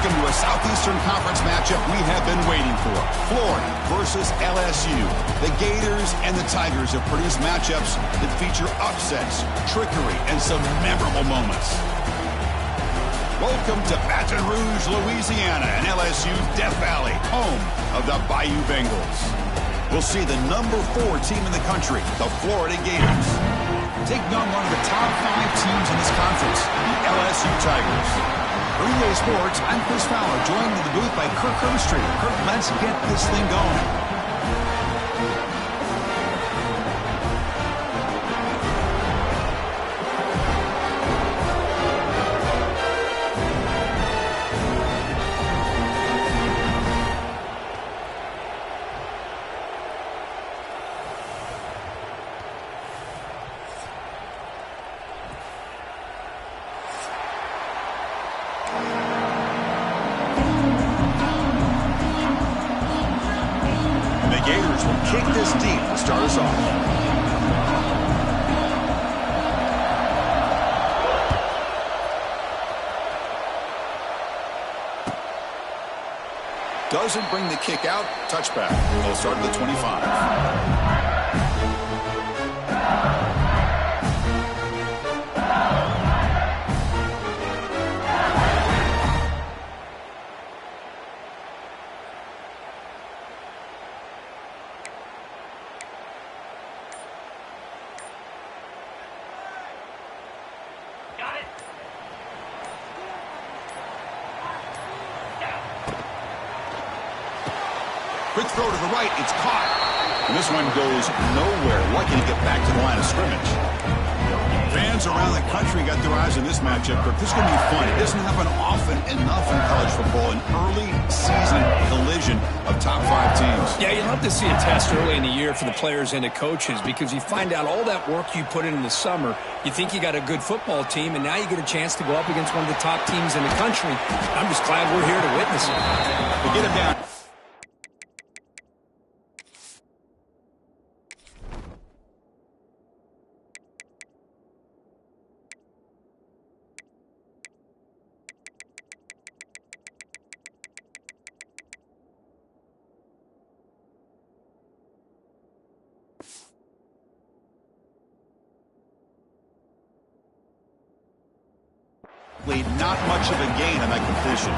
Welcome to a Southeastern Conference matchup we have been waiting for. Florida versus LSU. The Gators and the Tigers have produced matchups that feature upsets, trickery, and some memorable moments. Welcome to Baton Rouge, Louisiana, and LSU's Death Valley, home of the Bayou Bengals. We'll see the number 4 team in the country, the Florida Gators, taking on one of the top 5 teams in this conference, the LSU Tigers. Green Bay Sports, I'm Chris Fowler, joined in the booth by Kirk Herbstreit. Kirk, let's get this thing going. Kick this deep to start us off. Doesn't bring the kick out. Touchback. They'll start at the 25. Quick throw to the right. It's caught. And this one goes nowhere. Lucky to get back to the line of scrimmage. Fans around the country got their eyes on this matchup. This is going to be fun. It doesn't happen often enough in college football. An early season collision of top 5 teams. Yeah, you'd love to see a test early in the year for the players and the coaches because you find out all that work you put in the summer. You think you got a good football team, and now you get a chance to go up against one of the top teams in the country. I'm just glad we're here to witness it. We'll get him down. Not much of a gain on that completion.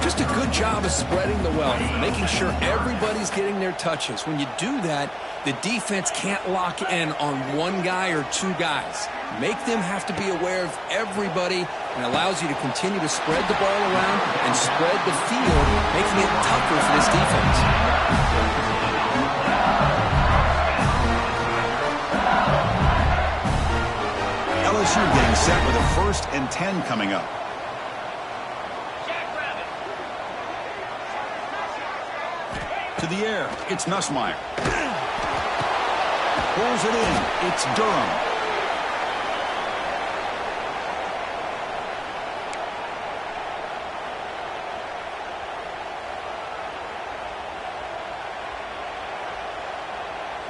Just a good job of spreading the wealth, making sure everybody's getting their touches. When you do that, the defense can't lock in on one guy or 2 guys. Make them have to be aware of everybody and allows you to continue to spread the ball around and spread the field, making it tougher for this defense. LSU getting set with a 1st and 10 coming up. To the air, it's Nussmeier. Pulls it in, it's Durham.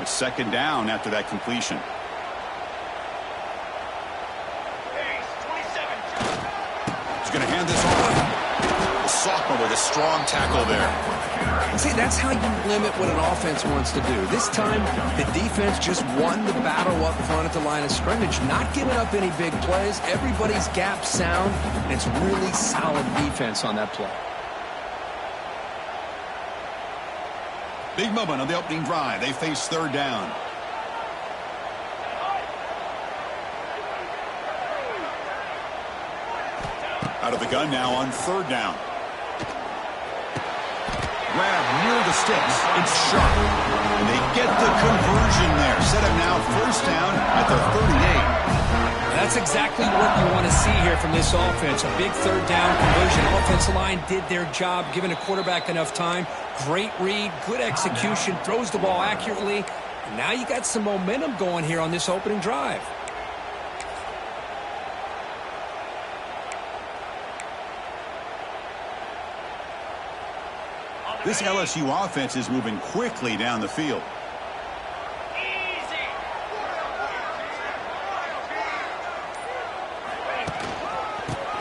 It's 2nd down after that completion. Going to hand this off. The sophomore with a strong tackle there. See, that's how you limit what an offense wants to do. This time, the defense just won the battle up front at the line of scrimmage, not giving up any big plays. Everybody's gap sound, and it's really solid defense on that play. Big moment on the opening drive. They face 3rd down. Out of the gun now on 3rd down. Grab near the sticks. It's sharp. And they get the conversion there. Set up now 1st down at the 38. That's exactly what you want to see here from this offense. A big 3rd down conversion. Offensive line did their job, giving a quarterback enough time. Great read, good execution, throws the ball accurately. And now you got some momentum going here on this opening drive. This LSU offense is moving quickly down the field.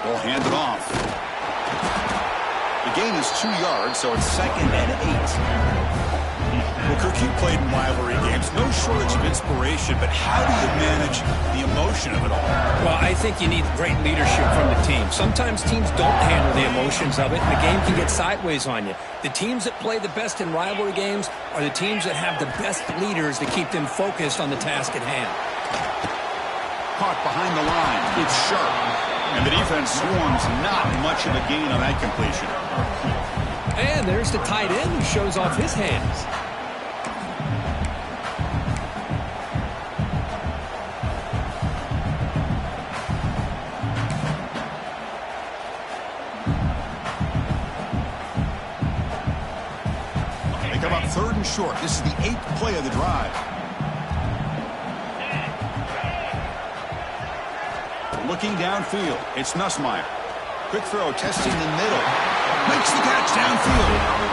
They'll hand it off. gain is 2 yards, so it's 2nd and 8. Well, Kirk, you played in rivalry games. No shortage of inspiration, but how do you manage the emotion of it all? Well, I think you need great leadership from the team. Sometimes teams don't handle the emotions of it, and the game can get sideways on you. The teams that play the best in rivalry games are the teams that have the best leaders to keep them focused on the task at hand. Caught behind the line. It's sharp. And the defense swarms not much of a gain on that completion. And there's the tight end who shows off his hands. They come up 3rd and short. This is the 8th play of the drive. Looking downfield, it's Nussmeier. Quick throw, testing the middle. Makes the catch downfield.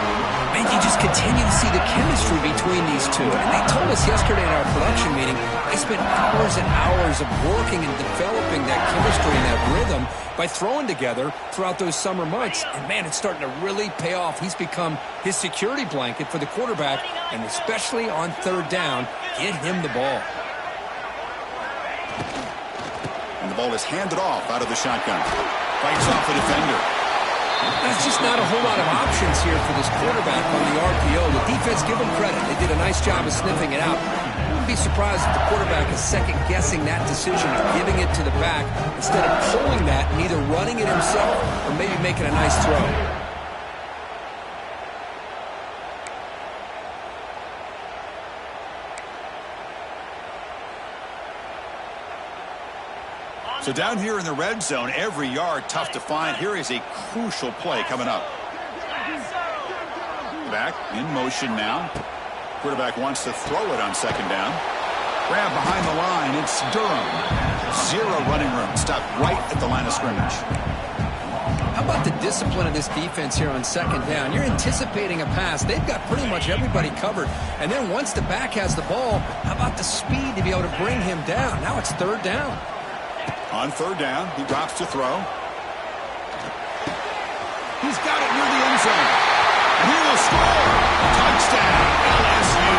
Man, you just continue to see the chemistry between these two. And they told us yesterday in our production meeting, they spent hours and hours of working and developing that chemistry and that rhythm by throwing together throughout those summer months. And, man, it's starting to really pay off. He's become his security blanket for the quarterback, and especially on 3rd down, get him the ball. And the ball is handed off out of the shotgun. Fights off a defender. There's just not a whole lot of options here for this quarterback on the RPO. The defense, give them credit. They did a nice job of sniffing it out. I wouldn't be surprised if the quarterback is second-guessing that decision of giving it to the back instead of pulling that and either running it himself or maybe making a nice throw. So down here in the red zone, every yard tough to find. Here is a crucial play coming up. Back in motion now. Quarterback wants to throw it on 2nd down. Grab behind the line. It's Durham. 0 running room. Stopped right at the line of scrimmage. How about the discipline of this defense here on 2nd down? You're anticipating a pass. They've got pretty much everybody covered. And then once the back has the ball, how about the speed to be able to bring him down? Now it's 3rd down. On 3rd down, he drops to throw. He's got it near the end zone. And he will score. Touchdown, LSU.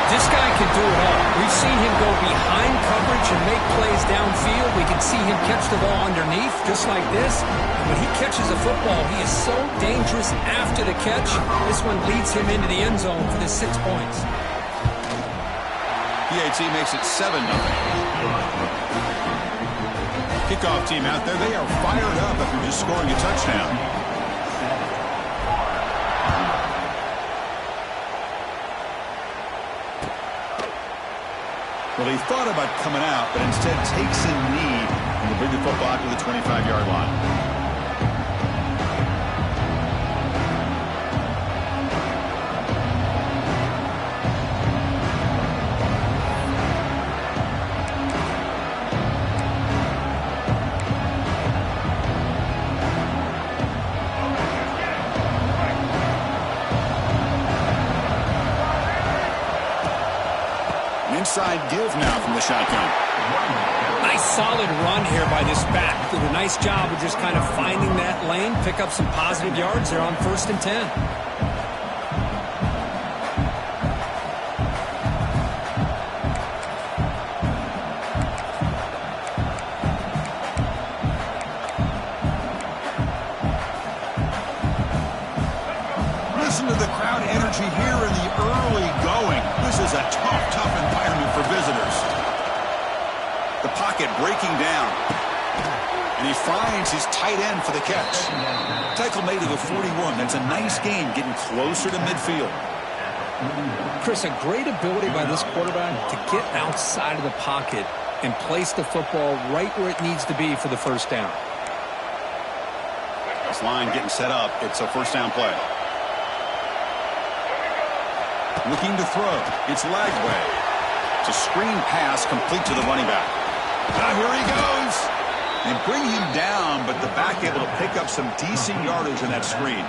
This guy can do it all. We've seen him go behind coverage and make plays downfield. We can see him catch the ball underneath, just like this. And when he catches a football, he is so dangerous after the catch. This one leads him into the end zone for the 6 points. PAT makes it 7-0. Kickoff team out there. They are fired up after just scoring a touchdown. Well, he thought about coming out, but instead takes a knee and will bring the football out to the 25-yard line. Inside give now from the shotgun. Nice solid run here by this back. Did a nice job of just kind of finding that lane, pick up some positive yards there on 1st and 10. Listen to the crowd energy here in the early going. This is a tough environment for visitors. The pocket breaking down. And he finds his tight end for the catch. Tackle made to the 41. That's a nice gain, getting closer to midfield. Chris, a great ability by this quarterback to get outside of the pocket and place the football right where it needs to be for the 1st down. This line getting set up. It's a 1st down play. Looking to throw. It's Lagway. It's a screen pass complete to the running back. Now here he goes. They bring him down, but the back able to pick up some decent yardage in that screen.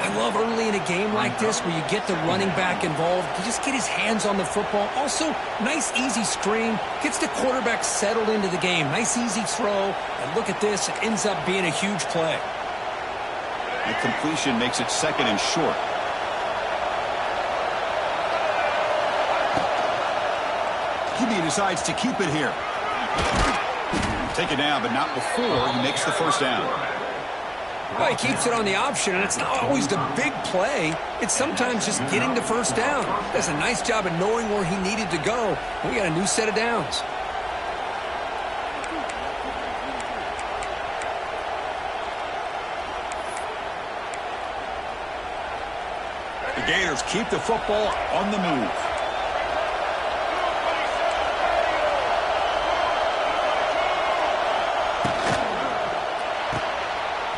I love early in a game like this where you get the running back involved. You just get his hands on the football. Also, nice easy screen. Gets the quarterback settled into the game. Nice easy throw. And look at this. It ends up being a huge play. That completion makes it 2nd and short. QB decides to keep it here. Take it down, but not before he makes the first down. Well, he keeps it on the option, and it's not always the big play. It's sometimes just getting the first down. Does a nice job of knowing where he needed to go. We got a new set of downs. The Gators keep the football on the move.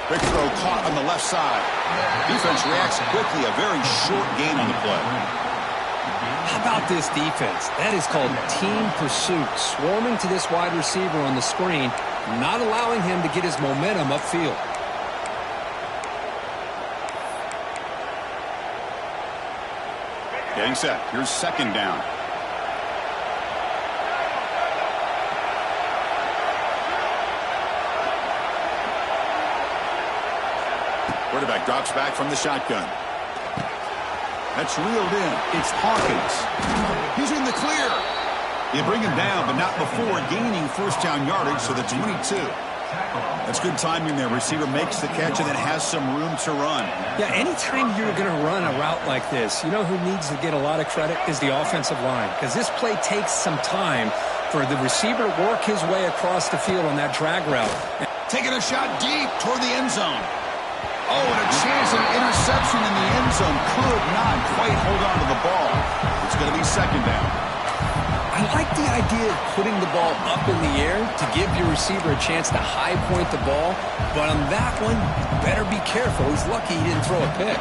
Quick throw caught on the left side. Defense reacts quickly. A very short gain on the play. How about this defense? That is called team pursuit. Swarming to this wide receiver on the screen, not allowing him to get his momentum upfield. Getting set. Here's 2nd down. Quarterback drops back from the shotgun. That's reeled in. It's Hawkins. He's in the clear. You bring him down, but not before gaining first down yardage to the 22. That's good timing there. Receiver makes the catch and then has some room to run. Yeah, anytime you're going to run a route like this, you know who needs to get a lot of credit is the offensive line, because this play takes some time for the receiver to work his way across the field on that drag route. Taking a shot deep toward the end zone. Oh, and a chance of interception in the end zone. Could not quite hold on to the ball. It's going to be 2nd down. I like the idea of putting the ball up in the air to give your receiver a chance to high point the ball. But on that one, better be careful. He's lucky he didn't throw a pick.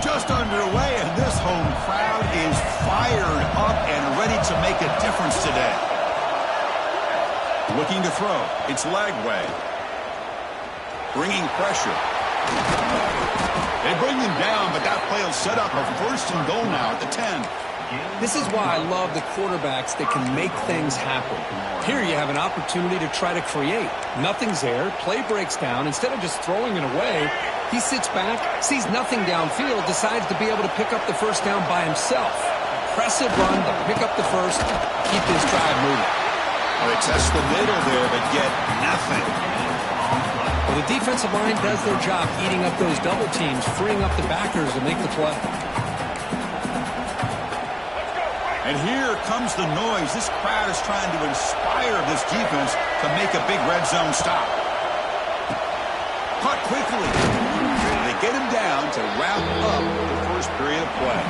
Just underway, and this home crowd is fired up and ready to make a difference today. Looking to throw. It's Lagway. Bringing pressure. They bring him down, but that play will set up a 1st and goal now at the 10. This is why I love the quarterbacks that can make things happen. Here you have an opportunity to try to create. Nothing's there. Play breaks down. Instead of just throwing it away, he sits back, sees nothing downfield, decides to be able to pick up the first down by himself. Impressive run to pick up the first, keep this drive moving. Well, they test the middle there, but get nothing. Well, the defensive line does their job eating up those double teams, freeing up the backers to make the play. And here comes the noise. This crowd is trying to inspire this defense to make a big red zone stop. Caught quickly. They get him down to wrap up the first period of play.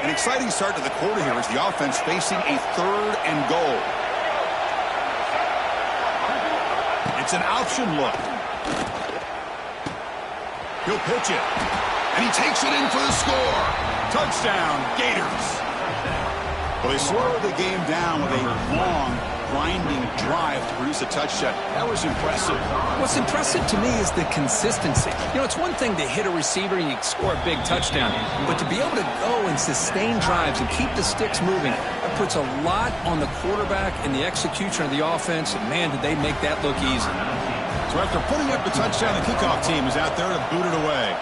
An exciting start to the quarter here as the offense facing a 3rd and goal. It's an option look. He'll pitch it. And he takes it in for the score. Touchdown, Gators. Well, they slowed the game down with a long, grinding drive to produce a touchdown. That was impressive. What's impressive to me is the consistency. You know, it's one thing to hit a receiver and you score a big touchdown, but to be able to go and sustain drives and keep the sticks moving, that puts a lot on the quarterback and the execution of the offense, and man, did they make that look easy. So after putting up the touchdown, the kickoff team is out there to boot it away.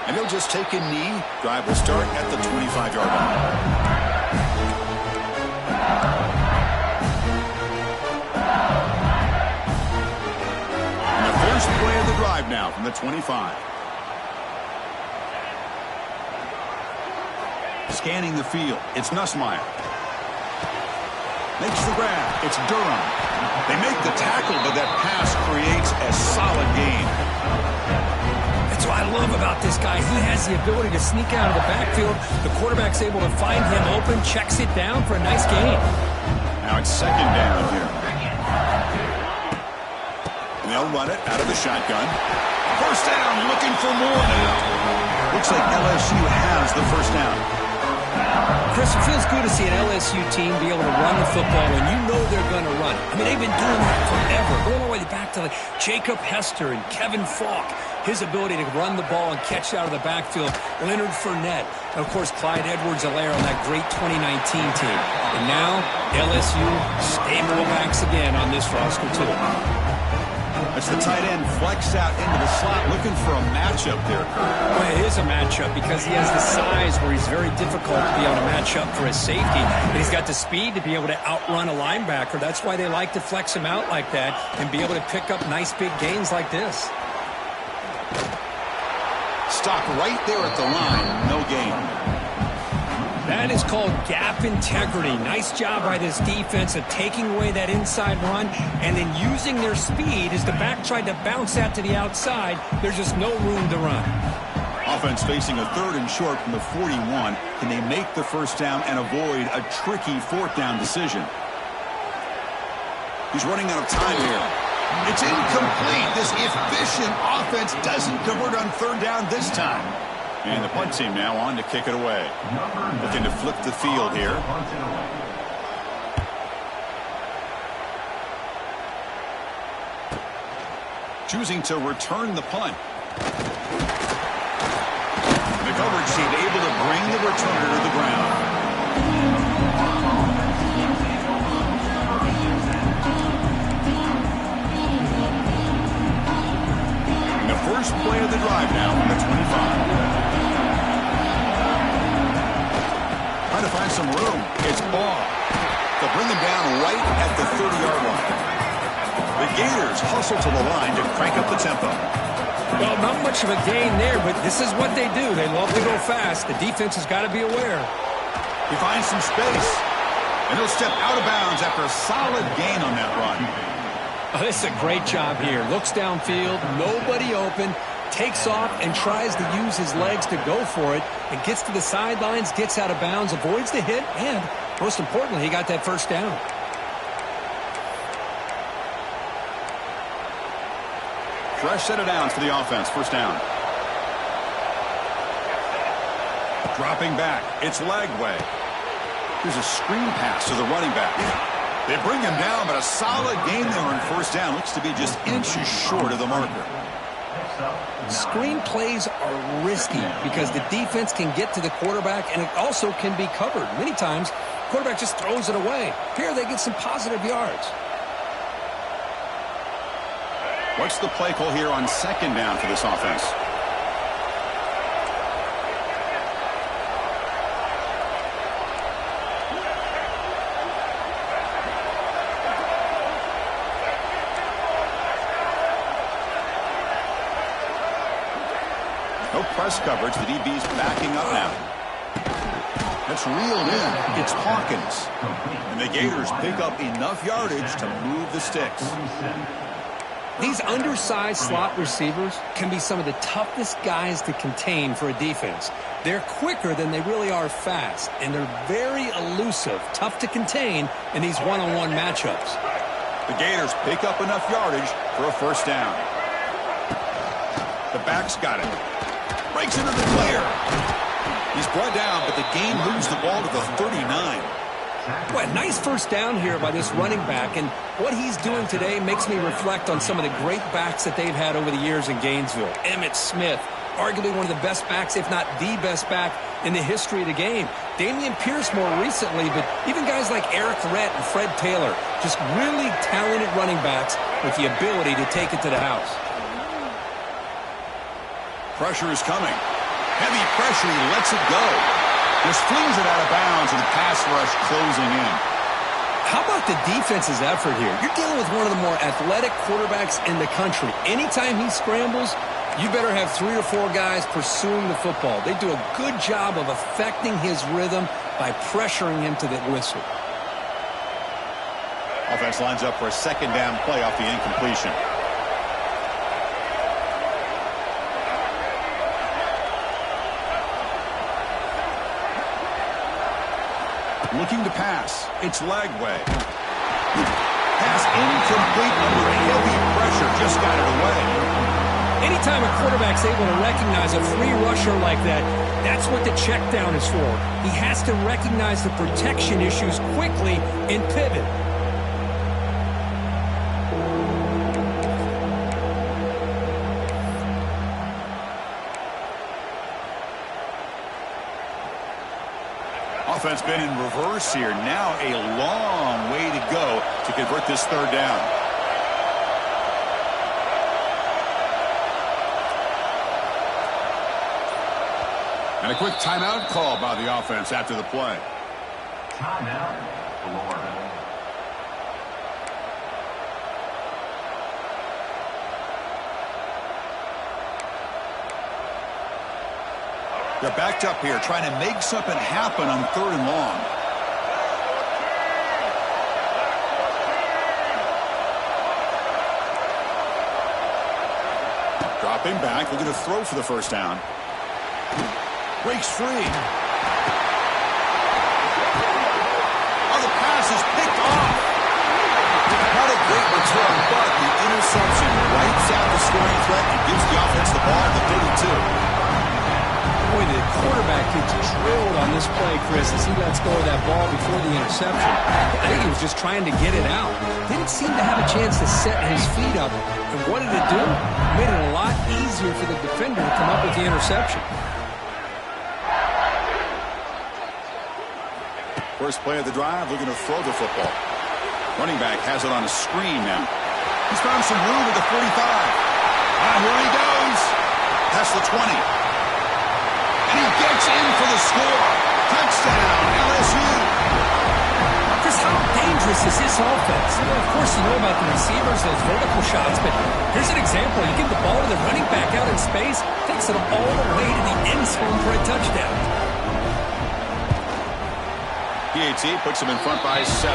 And he'll just take a knee. Drive will start at the 25-yard line. And the first play of the drive now from the 25. Scanning the field. It's Nussmeier. Makes the grab. It's Durham. They make the tackle, but that pass creates a solid gain. That's what I love about this guy. He has the ability to sneak out of the backfield. The quarterback's able to find him open, checks it down for a nice gain. Now it's 2nd down here. And they'll run it out of the shotgun. First down, looking for more now. Looks like LSU has the first down. Chris, it feels good to see an LSU team be able to run the football when you know they're going to run. I mean, they've been doing that forever, going all the way back to like Jacob Hester and Kevin Falk. His ability to run the ball and catch out of the backfield, Leonard Fournette, and of course Clyde Edwards-Helaire on that great 2019 team. And now LSU stable backs again on this roster too. It's the tight end flex out into the slot, looking for a matchup there, Kurt. Well, it is a matchup because he has the size where he's very difficult to be able to match up for his safety. But he's got the speed to be able to outrun a linebacker. That's why they like to flex him out like that and be able to pick up nice big gains like this. Stop right there at the line. No gain. That is called gap integrity. Nice job by this defense of taking away that inside run and then using their speed as the back tried to bounce that to the outside. There's just no room to run. Offense facing a 3rd and short from the 41. Can they make the first down and avoid a tricky 4th down decision? He's running out of time here. It's incomplete. This efficient offense doesn't convert on 3rd down this time. And the punt team now on to kick it away. Looking to flip the field here. Choosing to return the punt. The coverage team able to bring the returner to the ground. The first play of the drive now from the 25. Trying to find some room. It's Ball. They'll bring him down right at the 30-yard line. The Gators hustle to the line to crank up the tempo. Well, not much of a gain there, but this is what they do. They love to go fast. The defense has got to be aware. He finds some space, and he'll step out of bounds after a solid gain on that run. Oh, this is a great job here. Looks downfield, nobody open, takes off and tries to use his legs to go for it, and gets to the sidelines, gets out of bounds, avoids the hit, and most importantly, he got that first down. Fresh set of downs for the offense. First down. Dropping back. It's Lagway. Here's a screen pass to the running back. They bring him down, but a solid gain there on first down. Looks to be just inches short of the marker. Screen plays are risky because the defense can get to the quarterback, and it also can be covered. Many times, quarterback just throws it away. Here they get some positive yards. What's the play call here on second down for this offense? No press coverage. The DB's backing up now. That's reeled in. It's Hawkins. And the Gators pick up enough yardage to move the sticks. These undersized slot receivers can be some of the toughest guys to contain for a defense. They're quicker than they really are fast, and they're very elusive, tough to contain in these one-on-one matchups. The Gators pick up enough yardage for a first down. The back's got it. Breaks into the clear. He's brought down, but the game moves the ball to the 39. What a nice first down here by this running back, and what he's doing today makes me reflect on some of the great backs that they've had over the years in Gainesville. Emmitt Smith, arguably one of the best backs, if not the best back in the history of the game. Dameon Pierce more recently, but even guys like Eric Rhett and Fred Taylor, just really talented running backs with the ability to take it to the house. Pressure is coming. Heavy pressure, he lets it go. Just flings it out of bounds, and the pass rush closing in. How about the defense's effort here? You're dealing with one of the more athletic quarterbacks in the country. Anytime he scrambles, you better have 3 or 4 guys pursuing the football. They do a good job of affecting his rhythm by pressuring him to the whistle. Offense lines up for a second down play off the incompletion. Looking to pass. It's Lagway. Pass incomplete under heavy pressure. Just got it away. Anytime a quarterback's able to recognize a free rusher like that, That's what the check down is for. He has to recognize the protection issues quickly and pivot. Offense been in reverse here. Now a long way to go to convert this third down. And a quick timeout call by the offense after the play. Timeout, Florida. They're backed up here, trying to make something happen on 3rd and long. Dropping back, looking to throw for the first down. Breaks free. Oh, the pass is picked off. Not a great return, but the interception wipes out the scoring threat and gives the offense the ball at the 32. Boy, the quarterback gets drilled on this play, Chris, as he lets go of that ball before the interception. I think he was just trying to get it out. Didn't seem to have a chance to set his feet up. And what did it do? Made it a lot easier for the defender to come up with the interception. First play of the drive, looking to throw the football. Running back has it on a screen now. He's found some room at the 45. Ah, here he goes. That's the 20. And he gets in for the score. Touchdown, LSU. Chris, how dangerous is this offense? Of course, you know about the receivers, those vertical shots, but here's an example. You give the ball to the running back out in space, takes it all the way to the end zone for a touchdown. PAT puts him in front by 7.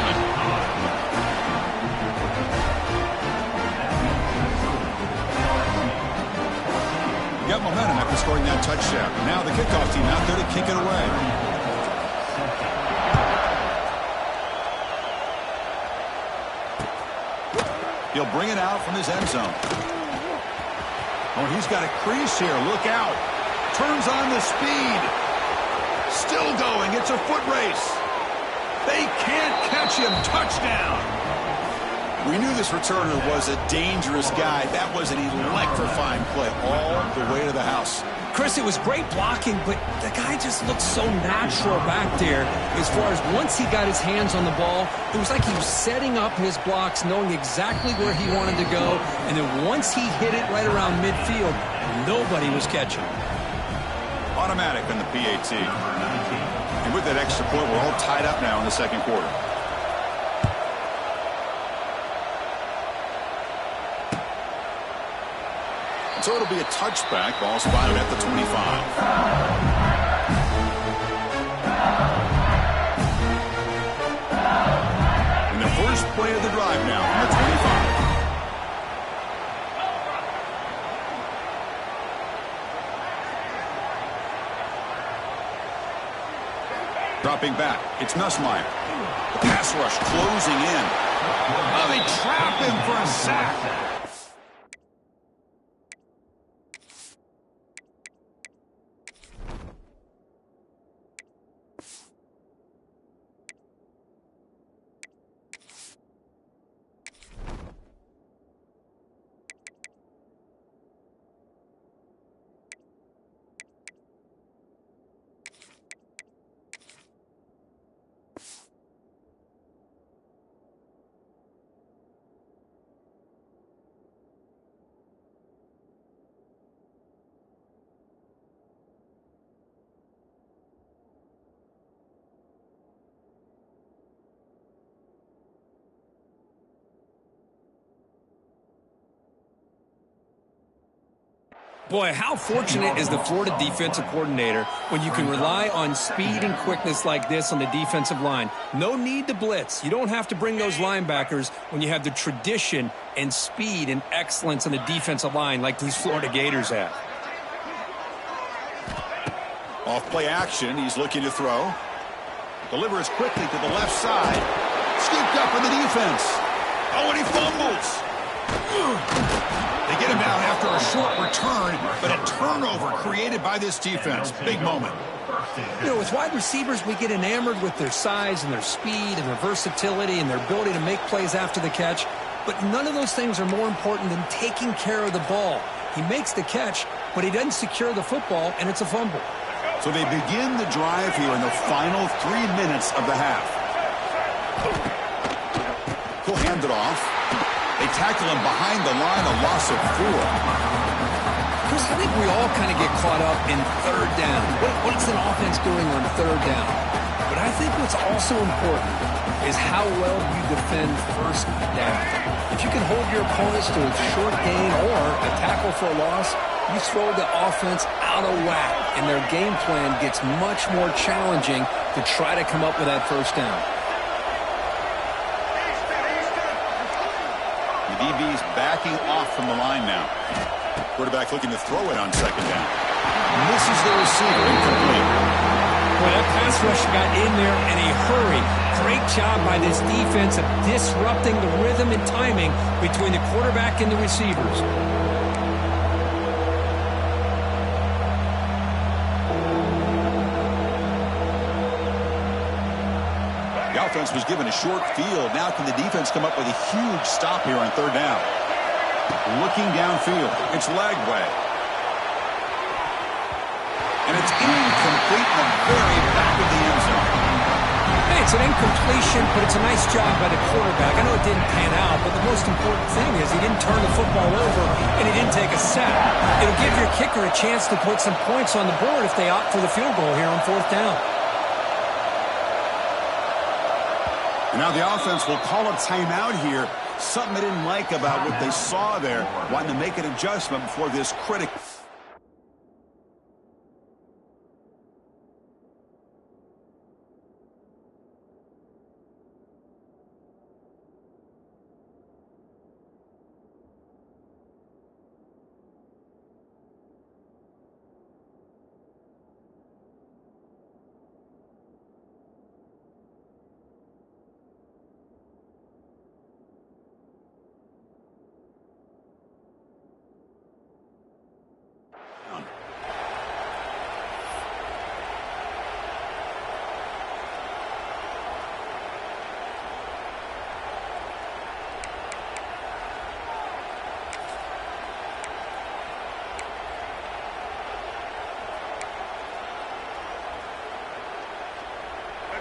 Got momentum after scoring that touchdown. Now the kickoff team out there to kick it away. He'll bring it out from his end zone. Oh, he's got a crease here. Look out. Turns on the speed. Still going. It's a foot race. They can't catch him. Touchdown. We knew this returner was a dangerous guy. That was an electrifying play all the way to the house. Chris, it was great blocking, but the guy just looked so natural back there. As far as once he got his hands on the ball, it was like he was setting up his blocks, knowing exactly where he wanted to go. And then once he hit it right around midfield, nobody was catching. Automatic on the PAT. And with that extra point, we're all tied up now in the second quarter. So it'll be a touchback. Ball spotted at the 25. And the first play of the drive now on the 25. Dropping back. It's Nussmeier. The pass rush closing in. Oh, they trap him for a sack. Boy, how fortunate is the Florida defensive coordinator when you can rely on speed and quickness like this on the defensive line. No need to blitz. You don't have to bring those linebackers when you have the tradition and speed and excellence on the defensive line like these Florida Gators have. Off play action, he's looking to throw. Delivers quickly to the left side. Scooped up in the defense. Oh, and he fumbles. They get him down after a short return, but a turnover created by this defense. Big moment. You know, with wide receivers, we get enamored with their size and their speed and their versatility and their ability to make plays after the catch. But none of those things are more important than taking care of the ball. He makes the catch, but he doesn't secure the football, and it's a fumble. So they begin the drive here in the final 3 minutes of the half. He'll hand it off. They tackle him behind the line, a loss of 4. Chris, I think we all kind of get caught up in third down. What's an offense doing on third down? But I think what's also important is how well you defend first down. If you can hold your opponents to a short gain or a tackle for a loss, you throw the offense out of whack, and their game plan gets much more challenging to try to come up with that first down. The DB's backing off from the line now. Quarterback looking to throw it on second down. Misses the receiver, incomplete. Well, that pass rush got in there in a hurry. Great job by this defense of disrupting the rhythm and timing between the quarterback and the receivers. The offense was given a short field. Now can the defense come up with a huge stop here on third down? Looking downfield. It's Lagway. And it's incomplete in the very back of the end zone. Hey, it's an incompletion, but it's a nice job by the quarterback. I know it didn't pan out, but the most important thing is he didn't turn the football over and he didn't take a sack. It'll give your kicker a chance to put some points on the board if they opt for the field goal here on fourth down. And now the offense will call a timeout here. Something they didn't like about what they saw there. Wanting to make an adjustment before this critical.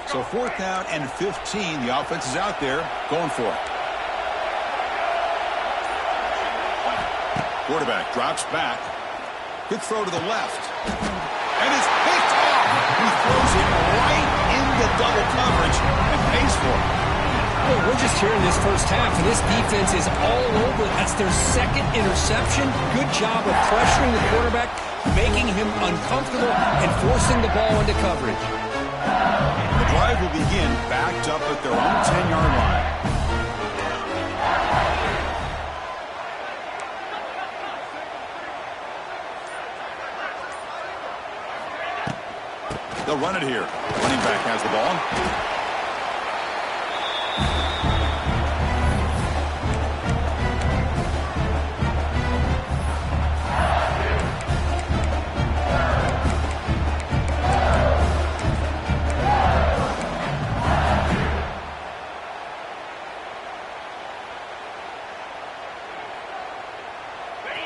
So fourth down and 15. The offense is out there going for it. Quarterback drops back. Good throw to the left. And it's picked off. He throws it right into double coverage and pays for it. Well, we're just here in this first half, and this defense is all over. That's their second interception. Good job of pressuring the quarterback, making him uncomfortable, and forcing the ball into coverage. The drive will begin backed up at their own 10-yard line. They'll run it here. Running back has the ball.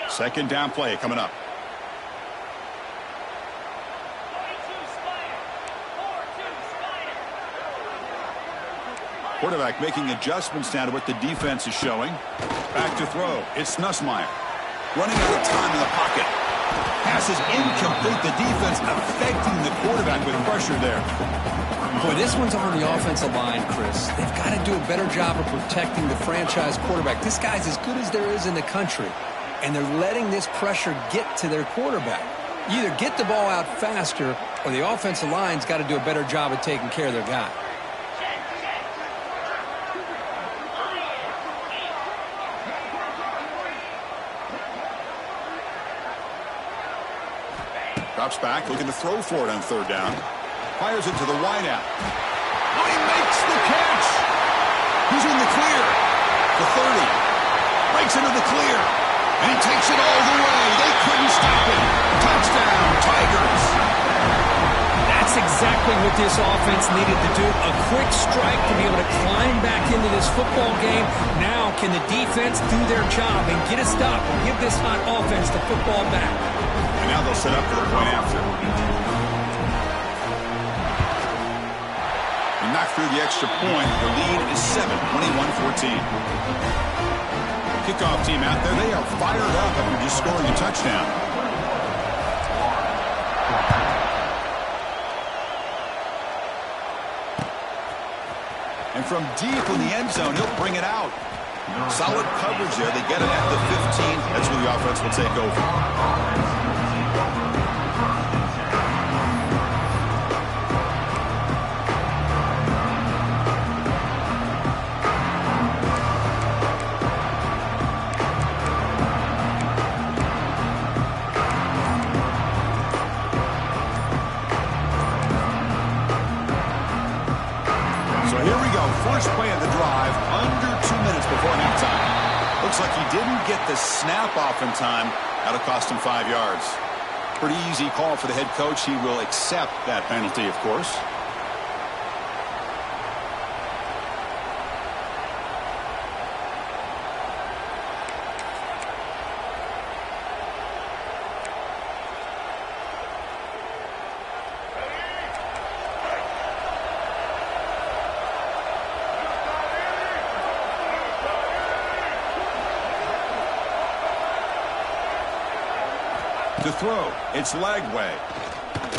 Second down play coming up. Quarterback making adjustments now to what the defense is showing. Back to throw. It's Nussmeier. Running out of time in the pocket. Pass is incomplete. The defense affecting the quarterback with pressure there. Boy, this one's on the offensive line, Chris. They've got to do a better job of protecting the franchise quarterback. This guy's as good as there is in the country. And they're letting this pressure get to their quarterback. You either get the ball out faster or the offensive line's got to do a better job of taking care of their guy. Drops back, looking to throw for it on third down. Fires it to the wideout. Oh, he makes the catch! He's in the clear. The 30. breaks into the clear. And he takes it all the way. They couldn't stop him. Touchdown, Tigers. That's exactly what this offense needed to do. A quick strike to be able to climb back into this football game. Now, can the defense do their job and get a stop and give this hot offense the football back? And now they'll set up for the point after. They knock through the extra point. The lead is 7, 21-14. Kickoff team out there. They are fired up after just scoring a touchdown. And from deep in the end zone, he'll bring it out. Solid coverage there. They get it at the 15. That's where the offense will take over. First play of the drive, under 2 minutes before halftime. Looks like he didn't get the snap off in time. That'll cost him 5 yards. Pretty easy call for the head coach. He will accept that penalty, of course. To throw, it's Lagway.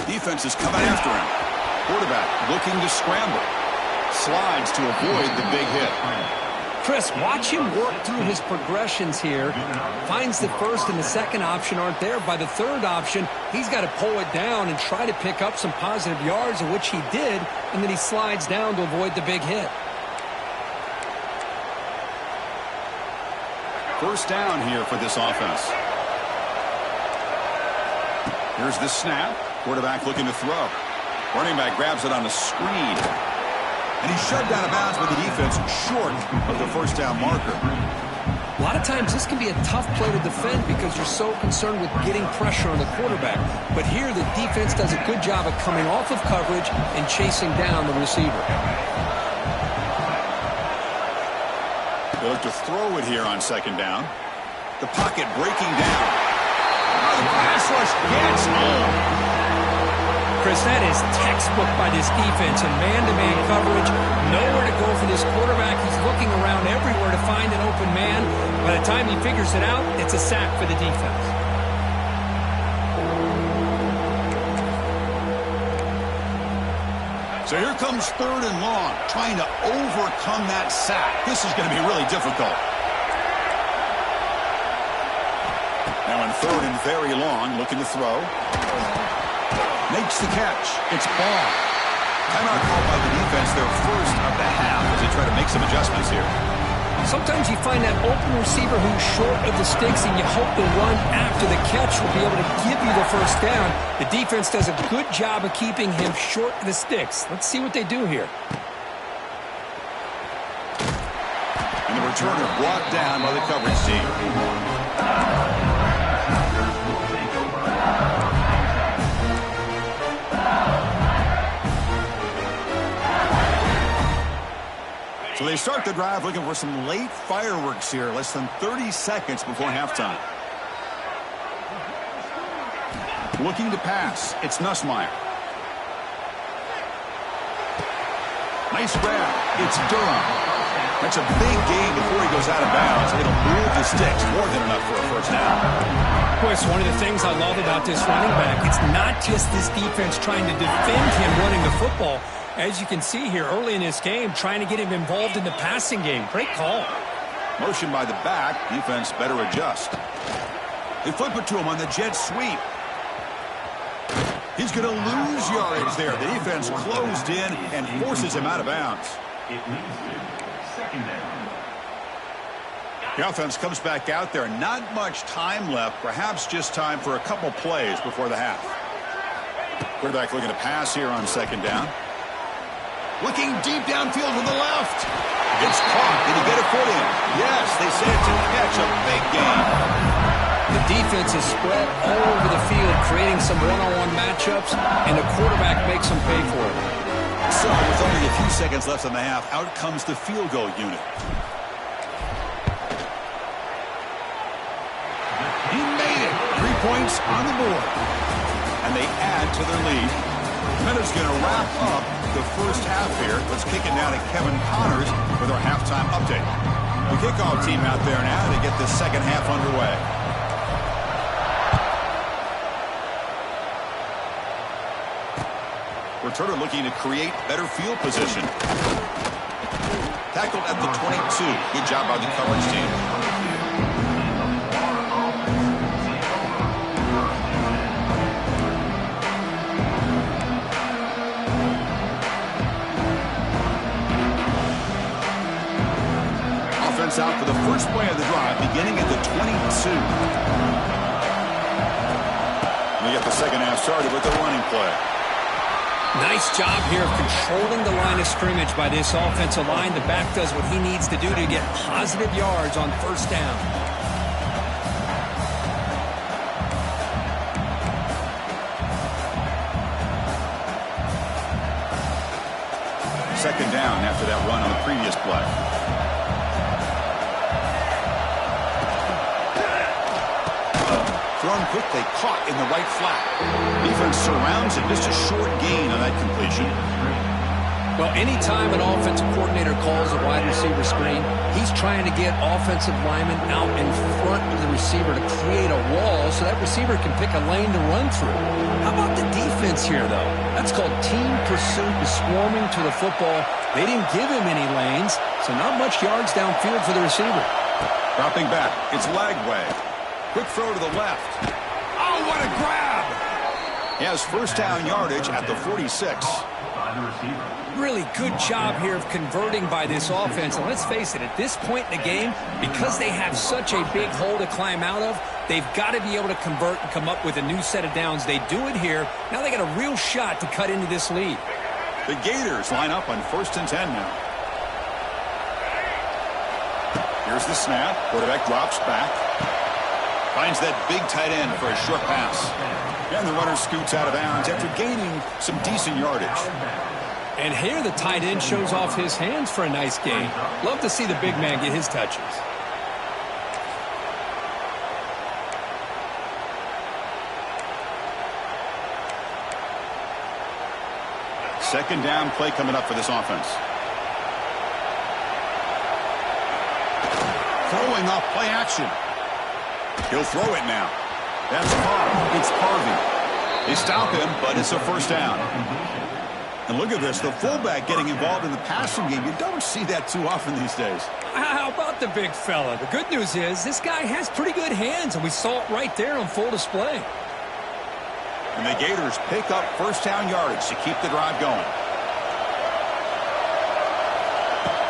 Defense is coming after him. Quarterback looking to scramble. Slides to avoid the big hit. Chris, watch him work through his progressions here. Finds the first and the second option aren't there. By the third option, he's got to pull it down and try to pick up some positive yards, of which he did, and then he slides down to avoid the big hit. First down here for this offense. Here's the snap. Quarterback looking to throw. Running back grabs it on the screen. And he's shoved out of bounds by the defense short of the first down marker. A lot of times this can be a tough play to defend because you're so concerned with getting pressure on the quarterback. But here the defense does a good job of coming off of coverage and chasing down the receiver. They look to throw it here on second down. The pocket breaking down. The pass rush gets home. Chris, that is textbook by this defense and man-to-man coverage. Nowhere to go for this quarterback. He's looking around everywhere to find an open man. By the time he figures it out, it's a sack for the defense. So here comes third and long, trying to overcome that sack. This is going to be really difficult. Now in third and very long, looking to throw. Makes the catch. It's ball. Timeout called by the defense, their first of the half, as they try to make some adjustments here. Sometimes you find that open receiver who's short of the sticks, and you hope the run after the catch will be able to give you the first down. The defense does a good job of keeping him short of the sticks. Let's see what they do here. And the returner brought down by the coverage team. So they start the drive looking for some late fireworks here, less than 30 seconds before halftime. Looking to pass, it's Nussmeier. Nice grab, it's Durham. That's a big gain before he goes out of bounds. It'll move the sticks, more than enough for a first down. Of course, one of the things I love about this running back, it's not just this defense trying to defend him running the football. As you can see here early in this game, trying to get him involved in the passing game. Great call. Motion by the back. Defense better adjust. They flip it to him on the jet sweep. He's going to lose yardage there. The defense closed in and forces him out of bounds. It leads to second down. The offense comes back out there. Not much time left. Perhaps just time for a couple plays before the half. Quarterback looking to pass here on second down. Looking deep downfield to the left. It's caught. Did he get a foot in? Yes, they say it's a catch, a big gain. The defense is spread all over the field, creating some one-on-one matchups, and the quarterback makes them pay for it. So, with only a few seconds left in the half, out comes the field goal unit. He made it. 3 points on the board. And they add to their lead. Miller's going to wrap up the first half here. Let's kick it now to Kevin Connors with our halftime update. The kickoff team out there now to get the second half underway. Returner looking to create better field position. Tackled at the 22. Good job by the coverage team. Offense out for the first play of the drive, beginning at the 22. We get the second half started with the running play. Nice job here of controlling the line of scrimmage by this offensive line. The back does what he needs to do to get positive yards on first down. Second down after that run on the previous play. Thrown quickly, caught in the right flat. Defense surrounds it. Just a short gain on that completion. Well, anytime an offensive coordinator calls a wide receiver screen, he's trying to get offensive linemen out in front of the receiver to create a wall so that receiver can pick a lane to run through. How about the defense here, though? That's called team pursuit and swarming to the football. They didn't give him any lanes, so not much yards downfield for the receiver. Dropping back. It's Lagway. Quick throw to the left. Oh, what a grab! He has first down yardage at the 46. Really good job here of converting by this offense. And let's face it, at this point in the game, because they have such a big hole to climb out of, they've got to be able to convert and come up with a new set of downs. They do it here. Now they got a real shot to cut into this lead. The Gators line up on 1st and 10 now. Here's the snap. Quarterback drops back. Finds that big tight end for a short pass. And the runner scoots out of bounds after gaining some decent yardage. And here the tight end shows off his hands for a nice gain. Love to see the big man get his touches. Second down play coming up for this offense. Throwing off play action. He'll throw it now. That's Carr. It's Harvey. They stop him, but it's a first down. And look at this, the fullback getting involved in the passing game. You don't see that too often these days. How about the big fella? The good news is this guy has pretty good hands, and we saw it right there on full display. And the Gators pick up first down yardage to keep the drive going.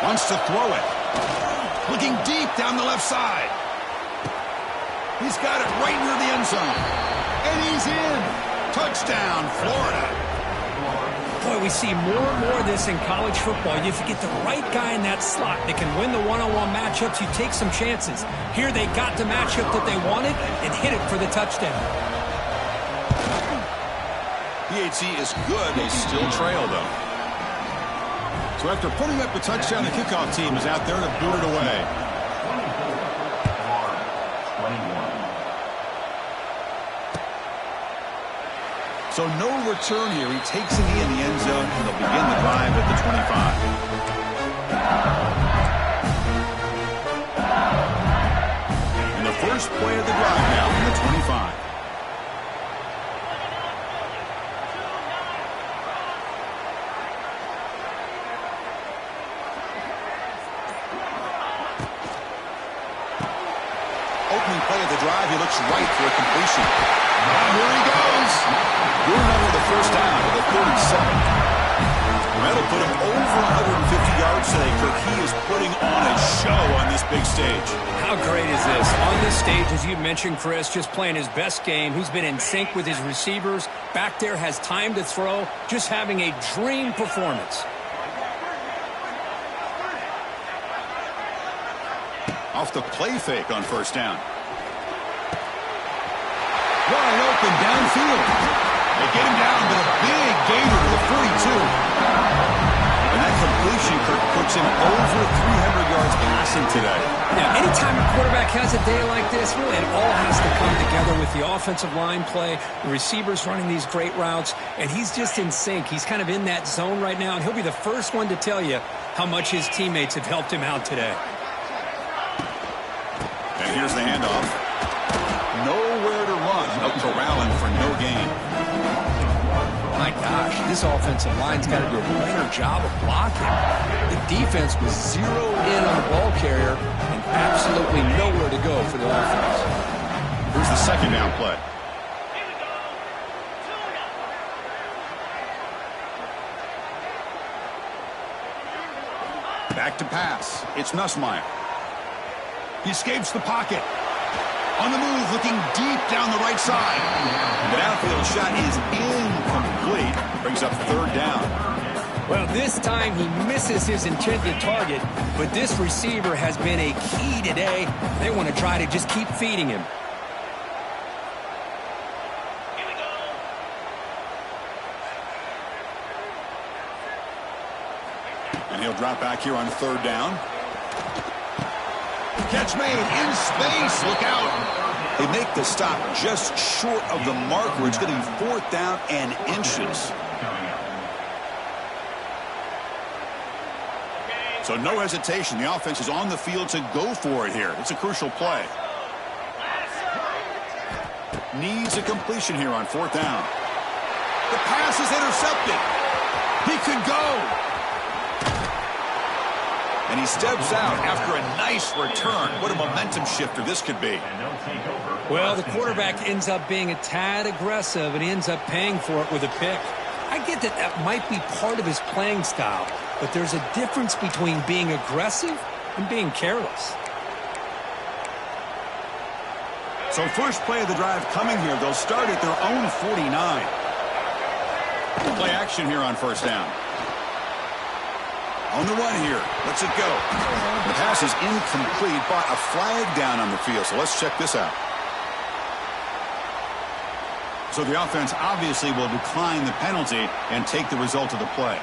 Wants to throw it. Looking deep down the left side. He's got it right near the end zone. And he's in. Touchdown, Florida. Boy, we see more and more of this in college football. If you get the right guy in that slot that can win the one-on-one matchups, you take some chances. Here they got the matchup that they wanted and hit it for the touchdown. PHC is good. They still trail, though. So after putting up the touchdown, the kickoff team is out there to boot it away. So no return here. He takes it in the end zone, and they'll begin the drive at the 25. And the first play of the drive now from the 25. Opening play of the drive, he looks right for a completion. And here he goes. Good enough for the first down to the 37. That'll put him over 150 yards today, Kirk. He is putting on a show on this big stage. How great is this? On this stage, as you mentioned, Chris, just playing his best game. He's been in sync with his receivers. Back there has time to throw. Just having a dream performance. off the play fake on first down. Wide open downfield. They get him down to the big gainer to the 42. And that completion, Kirk, puts him over 300 yards passing today. Yeah, anytime a quarterback has a day like this, really it all has to come together with the offensive line play, the receivers running these great routes, and he's just in sync. He's kind of in that zone right now, and he'll be the first one to tell you how much his teammates have helped him out today. And here's the handoff. Nowhere to run. No corralling for no gain. My gosh, this offensive line's got to do a better job of blocking. The defense was zeroed in on the ball carrier and absolutely nowhere to go for the offense. Here's the second down play. Back to pass. It's Nussmeier. He escapes the pocket. On the move, looking deep down the right side. The downfield shot is incomplete. Brings up third down. Well, this time he misses his intended target, but this receiver has been a key today. They want to try to just keep feeding him. And he'll drop back here on third down. Catch made in space. Look out. They make the stop just short of the mark where it's going to be fourth down and inches. So no hesitation. The offense is on the field to go for it here. It's a crucial play. Needs a completion here on fourth down. The pass is intercepted. He could go. And he steps out after a nice return. What a momentum shifter this could be. Well, the quarterback ends up being a tad aggressive, and he ends up paying for it with a pick. I get that that might be part of his playing style, but there's a difference between being aggressive and being careless. So first play of the drive coming here. They'll start at their own 49. Play action here on first down. On the run here. Lets it go. The pass is incomplete, but a flag down on the field. So let's check this out. So the offense obviously will decline the penalty and take the result of the play.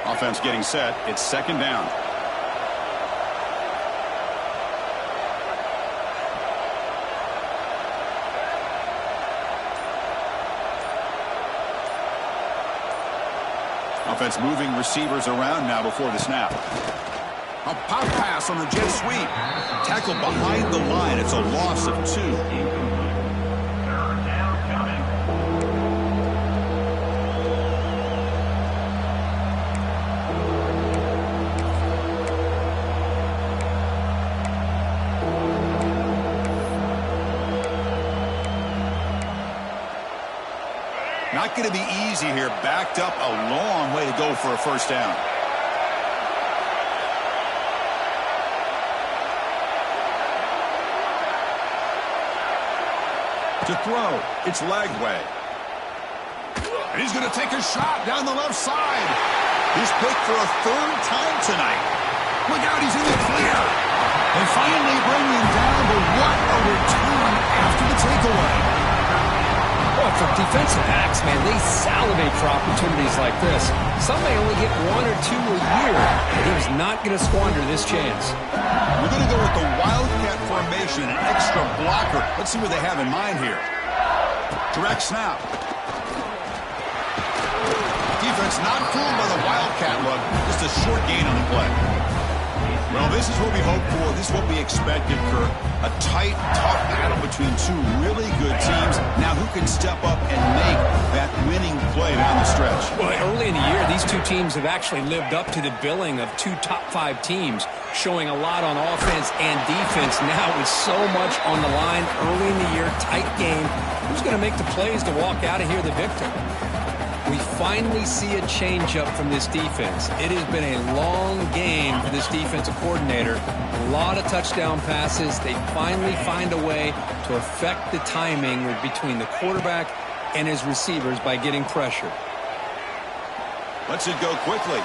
Offense getting set. It's second down. Offense moving receivers around now before the snap. A pop pass on the jet sweep. Tackled behind the line. It's a loss of 2. Not going to be easy here. Backed up a long way to go for a first down. To throw, it's Lagway. And he's going to take a shot down the left side. He's picked for a third time tonight. Look out, he's in the clear. They finally bring him down, but what a return after the takeaway. Well, for defensive backs, man, they salivate for opportunities like this. Some may only get 1 or 2 a year, but he was not going to squander this chance. We're going to go with the Wildcat formation, an extra blocker. Let's see what they have in mind here. Direct snap. Defense not fooled by the Wildcat look. Just a short gain on the play. Well, this is what we hoped for. This is what we expected, Kirk. A tight, tough battle between two really good teams. Now, who can step up and make that winning play down the stretch? Well, early in the year, these two teams have actually lived up to the billing of 2 top-5 teams, showing a lot on offense and defense. Now, with so much on the line early in the year, tight game, who's going to make the plays to walk out of here the victor? We finally see a changeup from this defense. It has been a long game for this defensive coordinator. A lot of touchdown passes. They finally find a way to affect the timing between the quarterback and his receivers by getting pressure. Lets it go quickly.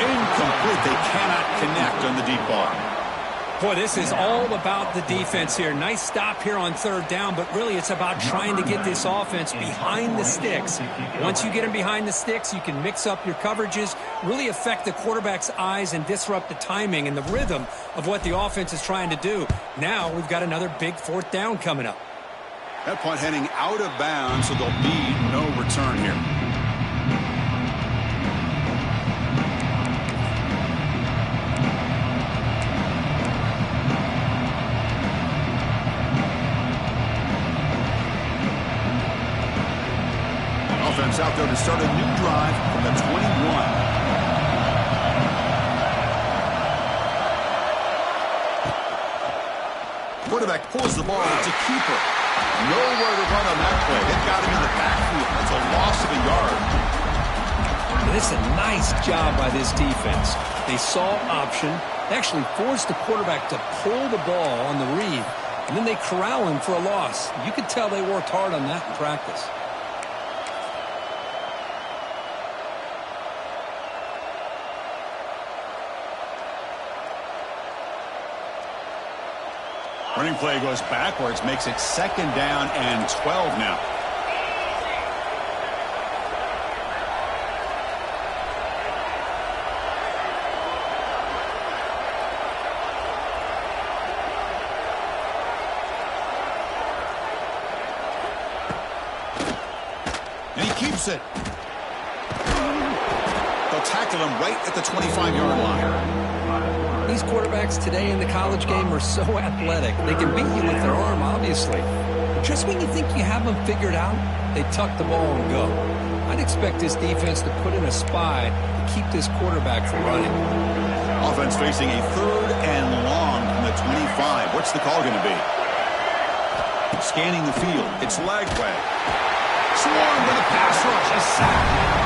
Incomplete. They cannot connect on the deep ball. Boy, this is all about the defense here. Nice stop here on third down, but really it's about trying to get this offense behind the sticks. Once you get them behind the sticks, you can mix up your coverages, really affect the quarterback's eyes and disrupt the timing and the rhythm of what the offense is trying to do. Now we've got another big fourth down coming up. That punt heading out of bounds, so there'll be no return here. Offense out there to start a new drive from the 21. Quarterback pulls the ball. It's a keeper. Nowhere to run on that play. It got him in the backfield. That's a loss of a yard. This is a nice job by this defense. They saw option. They actually forced the quarterback to pull the ball on the read, and then they corral him for a loss. You could tell they worked hard on that in practice. Running play goes backwards, makes it second down and 12 now. And he keeps it. They'll tackle him right at the 25-yard line. These quarterbacks today in the college game are so athletic. They can beat you with their arm, obviously. But just when you think you have them figured out, they tuck the ball and go. I'd expect this defense to put in a spy to keep this quarterback from running. Offense facing a third and long from the 25. What's the call going to be? Scanning the field. It's Lagway. Swarmed with a pass rush. A sack.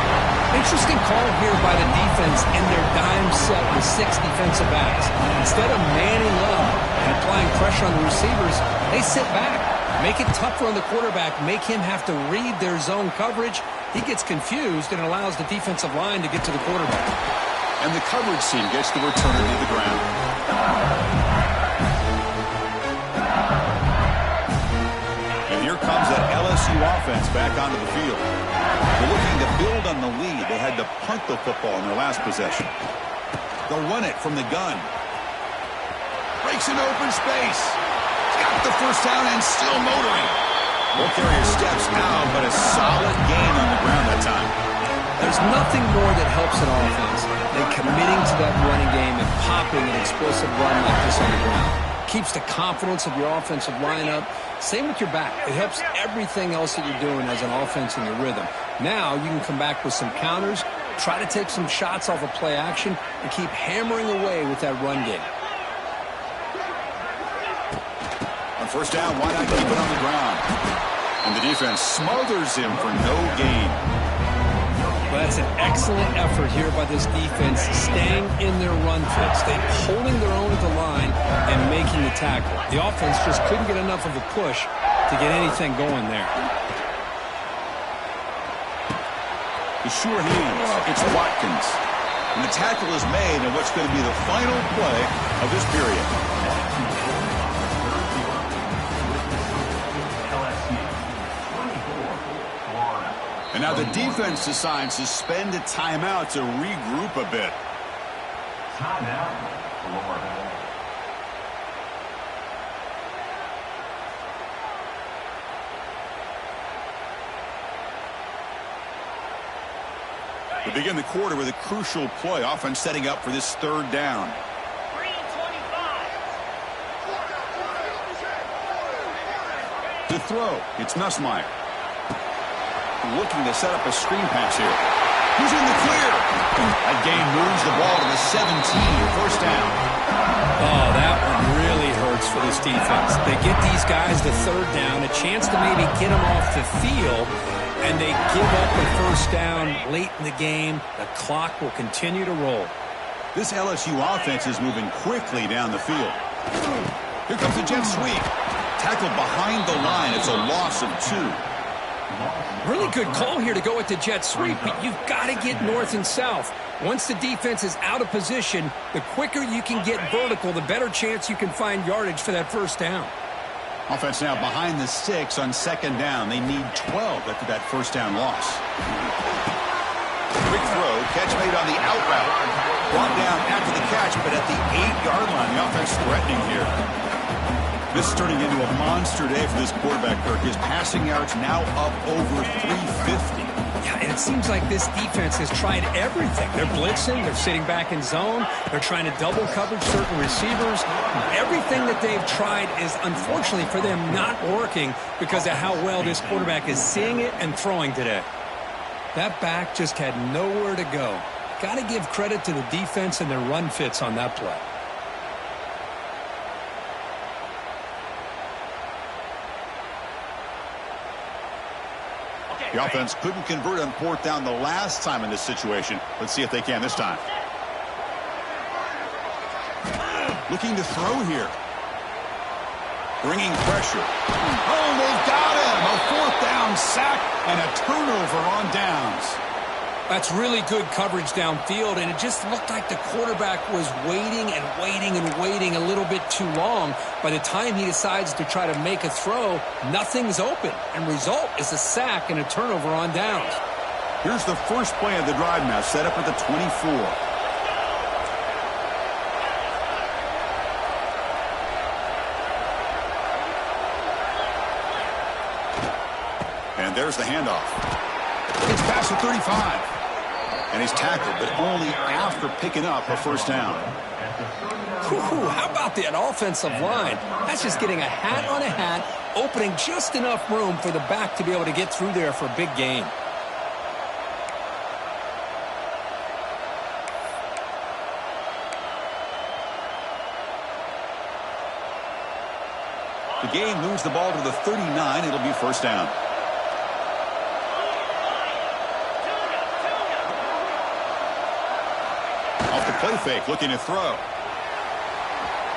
Interesting call here by the defense in their dime set with 6 defensive backs. Instead of manning up and applying pressure on the receivers, they sit back, make it tougher on the quarterback, make him have to read their zone coverage. He gets confused and allows the defensive line to get to the quarterback. And the coverage team gets the returner to the ground. And here comes that LSU offense back onto the field. They're looking to build on the lead. They had to punt the football in their last possession. They'll run it from the gun. Breaks an open space. Got the first down and still motoring. Will carrier steps out, but a solid gain on the ground that time. There's nothing more that helps an offense than committing to that running game and popping an explosive run like this on the ground. Keeps the confidence of your offensive lineup. Same with your back. It helps everything else that you're doing as an offense in your rhythm. Now you can come back with some counters, try to take some shots off of play action, and keep hammering away with that run game. On first down, why not keep it on the ground? And the defense smothers him for no gain. Well, that's an excellent effort here by this defense, staying in their run fits. They're holding their own at the line and making the tackle. The offense just couldn't get enough of a push to get anything going there. The sure hands, it's Watkins. And the tackle is made in what's going to be the final play of this period. And now the defense decides to spend a timeout to regroup a bit. Timeout, Florida. We begin the quarter with a crucial play. Offense setting up for this third down. To throw, it's Nussmeier. Looking to set up a screen pass here. He's in the clear. That game moves the ball to the 17, first down. Oh, that one really hurts for this defense. They get these guys to third down, a chance to maybe get them off the field, And they give up the first down late in the game. The clock will continue to roll. This LSU offense is moving quickly down the field. Here comes the jet sweep. Tackled behind the line. It's a loss of 2. Really good call here to go with the jet sweep, but you've got to get north and south. Once the defense is out of position, the quicker you can get vertical, the better chance you can find yardage for that first down. Offense now behind the 6 on second down. They need 12 after that first down loss. Quick throw. Catch made on the out route. Brought down after the catch, but at the 8-yard line, the offense threatening here. This is turning into a monster day for this quarterback, Kirk. His passing yards now up over 350. Yeah, and it seems like this defense has tried everything. They're blitzing. They're sitting back in zone. They're trying to double coverage certain receivers. Everything that they've tried is, unfortunately for them, not working because of how well this quarterback is seeing it and throwing today. That back just had nowhere to go. Got to give credit to the defense and their run fits on that play. The offense couldn't convert on fourth down the last time in this situation. Let's see if they can this time. Looking to throw here. Bringing pressure. Oh, they've got him. A fourth down sack and a turnover on downs. That's really good coverage downfield, and it just looked like the quarterback was waiting and waiting and waiting a little bit too long. By the time he decides to try to make a throw, nothing's open, and result is a sack and a turnover on downs. Here's the first play of the drive now, set up at the 24. And there's the handoff. It's past the 35. And he's tackled, but only after picking up a first down. Whew, how about that offensive line? That's just getting a hat on a hat, opening just enough room for the back to be able to get through there for a big gain. The game moves the ball to the 39. It'll be first down. Off the play fake, looking to throw.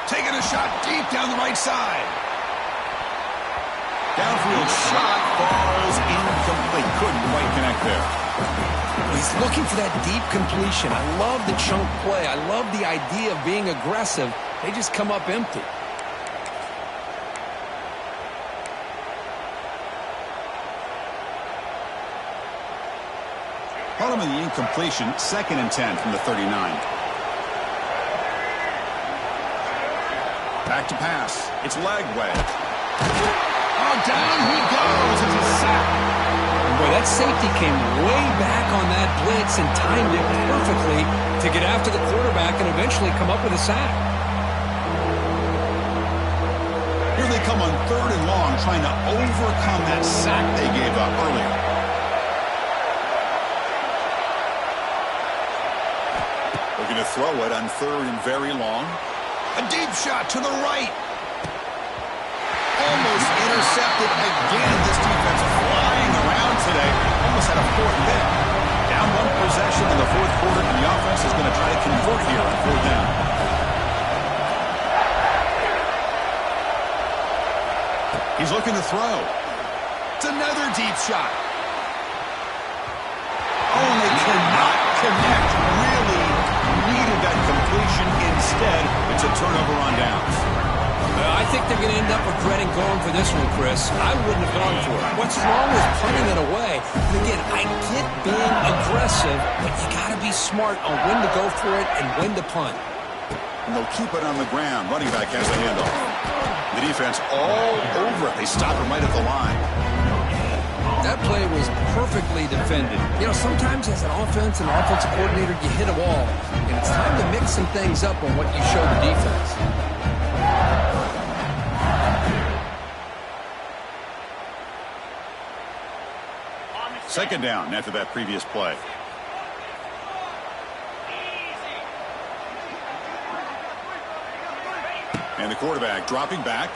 Taking a shot deep down the right side. Downfield shot falls incomplete. Couldn't quite connect there. He's looking for that deep completion. I love the chunk play. I love the idea of being aggressive. They just come up empty. Caught him in the incompletion, 2nd and 10 from the 39. Back to pass. It's leg way. Oh, down he goes. It's a sack. Boy, that safety came way back on that blitz and timed it perfectly to get after the quarterback and eventually come up with a sack. Here they come on 3rd and long, trying to overcome that sack they gave up earlier. Looking to throw it on 3rd and very long. A deep shot to the right. Almost intercepted again. This defense flying around today. Almost had a 4th pick. Down 1 possession in the 4th quarter, and the offense is going to try to convert here on 4th down. He's looking to throw. It's another deep shot. Oh, they cannot connect. Really needed that completion. Instead, it's a turnover on downs. I think they're going to end up regretting going for this one, Chris. I wouldn't have gone for it. What's wrong with punting it away? And again, I get being aggressive, but you got to be smart on when to go for it and when to punt. And they'll keep it on the ground. Running back has the handoff. The defense all over it. They stop him right at the line. That play was perfectly defended. You know, sometimes as an offensive coordinator, you hit a wall, and it's time to mix some things up on what you show the defense. Second down after that previous play. And the quarterback dropping back.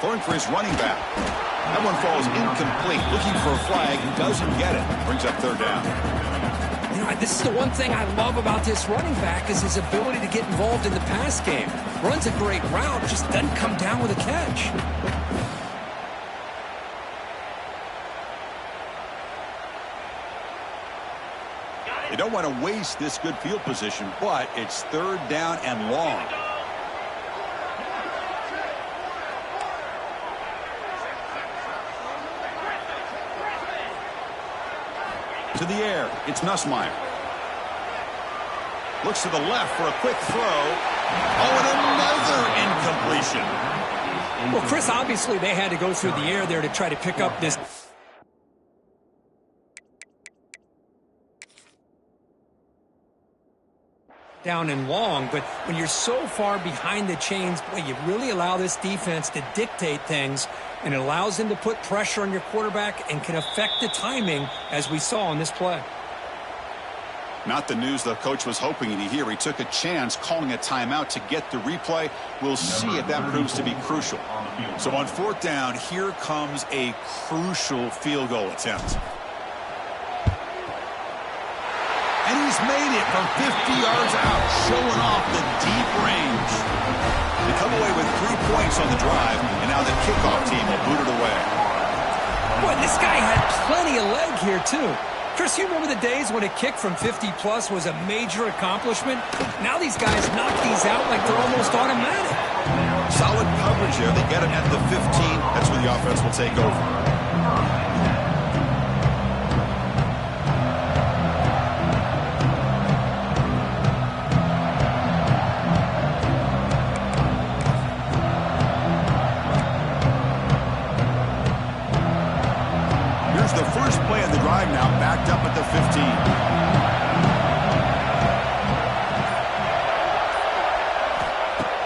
Throwing for his running back. That one falls incomplete. Looking for a flag. Doesn't get it. Brings up third down. You know, this is the one thing I love about this running back is his ability to get involved in the pass game. Runs a great route, just doesn't come down with a catch. You don't want to waste this good field position, but it's third down and long. To the air, it's Nussmeier. Looks to the left for a quick throw. Oh, and another incompletion. Well, Chris, obviously they had to go through the air there to try to pick up this down and long, but when you're so far behind the chains, boy, you really allow this defense to dictate things, and it allows them to put pressure on your quarterback and can affect the timing, as we saw on this play. Not the news the coach was hoping to hear. He took a chance calling a timeout to get the replay. We'll see if that proves to be crucial. So on fourth down, here comes a crucial field goal attempt. And he's made it from 50 yards out, showing off the deep range. They come away with 3 points on the drive, and now the kickoff team will boot it away. Boy, this guy had plenty of leg here, too. Chris, you remember the days when a kick from 50-plus was a major accomplishment? Now these guys knock these out like they're almost automatic. Solid coverage here. They get it at the 15. That's where the offense will take over. The first play of the drive now backed up at the 15.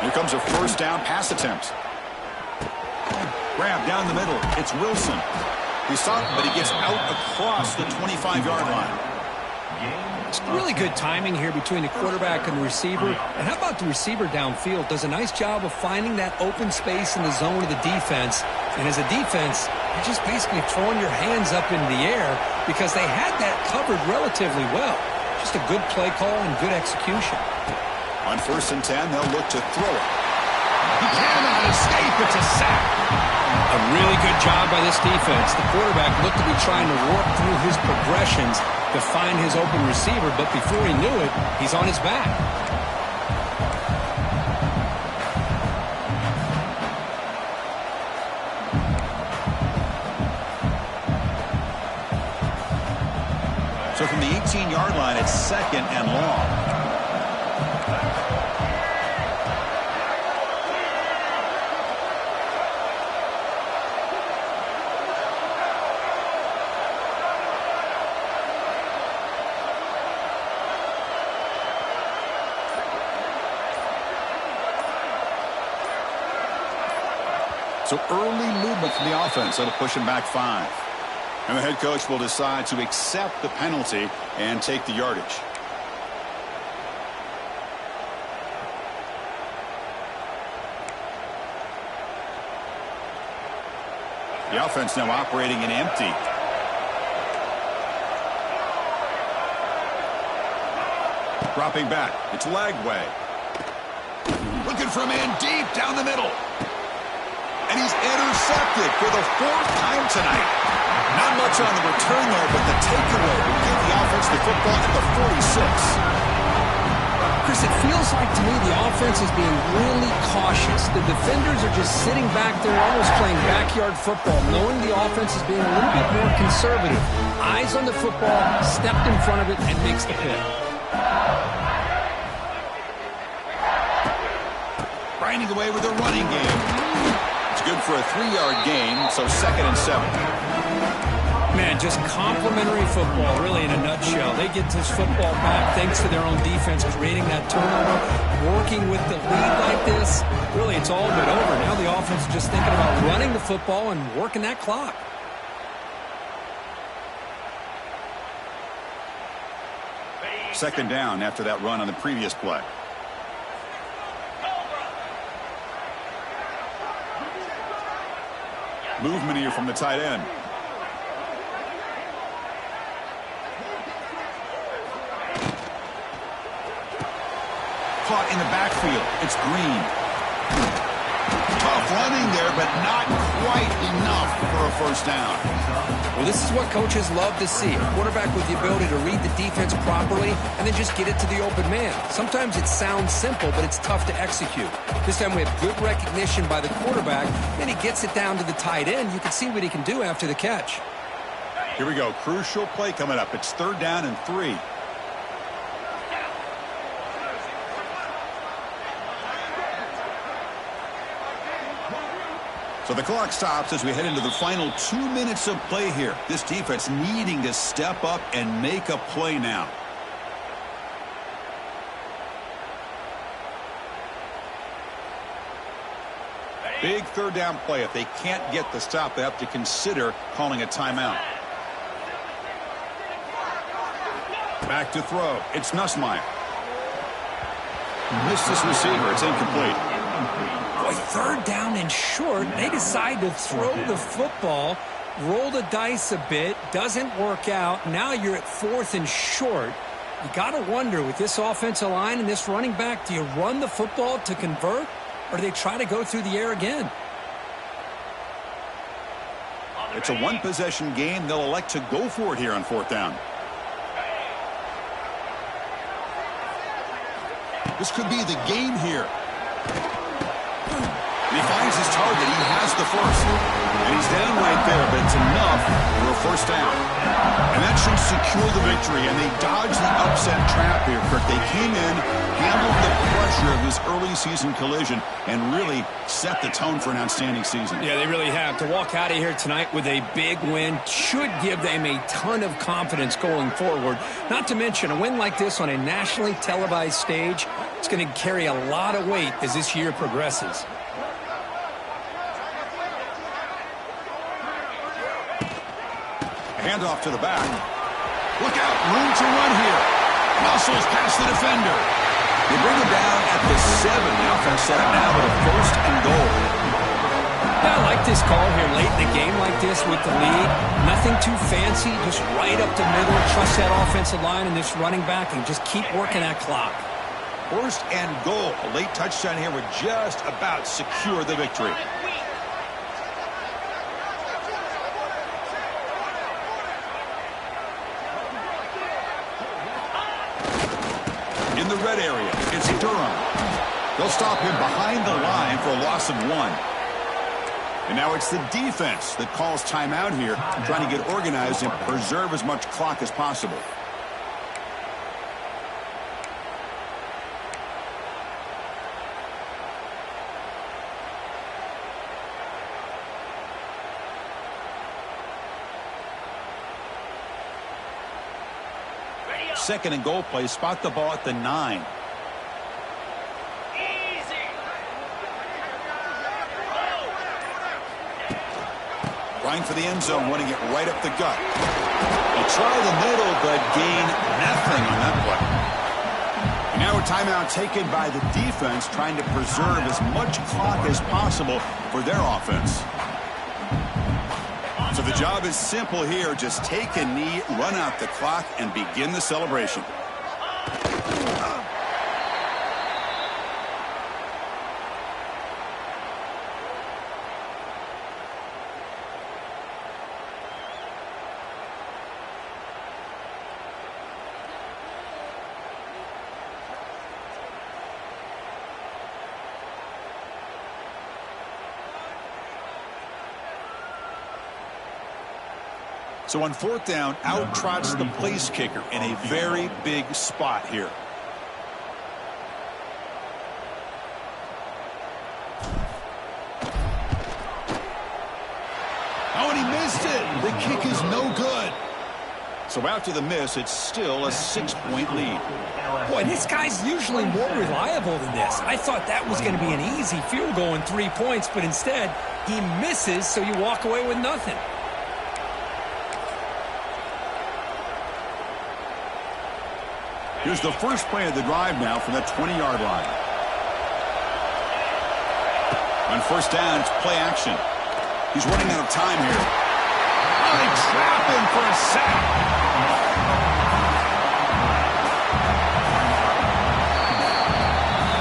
Here comes a first down pass attempt. Grab down the middle. It's Wilson. He stopped, but he gets out across the 25-yard line. It's really good timing here between the quarterback and the receiver. And how about the receiver downfield? Does a nice job of finding that open space in the zone of the defense. And as a defense, you're just basically throwing your hands up in the air because they had that covered relatively well. Just a good play call and good execution. On first and 10, they'll look to throw it. He cannot escape. It's a sack. A really good job by this defense. The quarterback looked to be trying to work through his progressions to find his open receiver, but before he knew it, he's on his back. So from the 18-yard line, it's second and long. So early movement from the offense. That'll push him back 5. And the head coach will decide to accept the penalty and take the yardage. The offense now operating in empty. Dropping back. It's Lagway. Looking for a man deep down the middle. And he's intercepted for the 4th time tonight. Not much on the return there, but the takeaway will give the offense the football at the 46. Chris, it feels like to me the offense is being really cautious. The defenders are just sitting back there almost playing backyard football, knowing the offense is being a little bit more conservative. Eyes on the football, stepped in front of it, and makes the pick. Grinding away with a running game. Good for a 3-yard gain, so second and 7. Man, just complimentary football, really, in a nutshell. They get this football back thanks to their own defense, creating that turnover, working with the lead like this. Really, it's all but over. Now the offense is just thinking about running the football and working that clock. Second down after that run on the previous play. Movement here from the tight end. Caught in the backfield. It's Green. Tough running there, but not quite enough for a first down. Well, this is what coaches love to see. A quarterback with the ability to read the defense properly and then just get it to the open man. Sometimes it sounds simple, but it's tough to execute. This time we have good recognition by the quarterback. Then he gets it down to the tight end. You can see what he can do after the catch. Here we go. Crucial play coming up. It's 3rd down and 3. So the clock stops as we head into the final 2 minutes of play here. This defense needing to step up and make a play now. Big 3rd down play. If they can't get the stop, they have to consider calling a timeout. Back to throw. It's Nussmeier. Missed this receiver. It's incomplete. Boy, 3rd down and short. They decide to throw the football, roll the dice a bit, doesn't work out. Now you're at 4th and short. You got to wonder, with this offensive line and this running back, do you run the football to convert, or do they try to go through the air again? It's a 1-possession game. They'll elect to go for it here on 4th down. This could be the game here. He finds his target. He has the first. And he's down right there, but it's enough for a first down. And that should secure the victory. And they dodged the upset trap here, Kirk. They came in, handled the pressure of this early season collision, and really set the tone for an outstanding season. Yeah, they really have. To walk out of here tonight with a big win should give them a ton of confidence going forward. Not to mention, a win like this on a nationally televised stage, it's going to carry a lot of weight as this year progresses. Handoff to the back. Look out, room to run here. Muscles past the defender. They bring him down at the 7. The offense set up now with a 1st and goal. Yeah, I like this call here late in the game like this with the lead. Nothing too fancy, just right up the middle. Trust that offensive line and this running back and just keep working that clock. 1st and goal. A late touchdown here would just about secure the victory. In the red area, it's Durham. They'll stop him behind the line for a loss of 1. And now it's the defense that calls timeout here, trying to get organized and preserve as much clock as possible. Second and goal play. Spot the ball at the 9. Trying for the end zone, running it right up the gut. They try the middle, but gain nothing on that play. And now a timeout taken by the defense, trying to preserve as much clock as possible for their offense. So the job is simple here. Just take a knee, run out the clock, and begin the celebration. So on 4th down, out trots the place kicker in a very big spot here. Oh, and he missed it. The kick is no good. So after the miss, it's still a 6-point lead. Boy, this guy's usually more reliable than this. I thought that was going to be an easy field goal and 3 points, but instead he misses, so you walk away with nothing. Here's the first play of the drive now from that 20-yard line. On 1st down, it's play action. He's running out of time here. Oh, they trap him for a sack.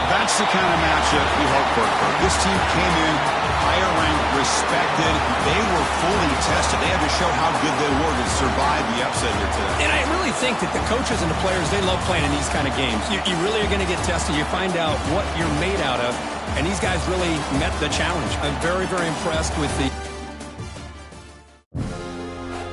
That's the kind of matchup we hope for. This team came in higher ranked, respected. They were fully tested. They had to show how good they were to survive the upset here today. And I really think that the coaches and the players, they love playing in these kind of games. You really are going to get tested. You find out what you're made out of. And these guys really met the challenge. I'm very, very impressed with the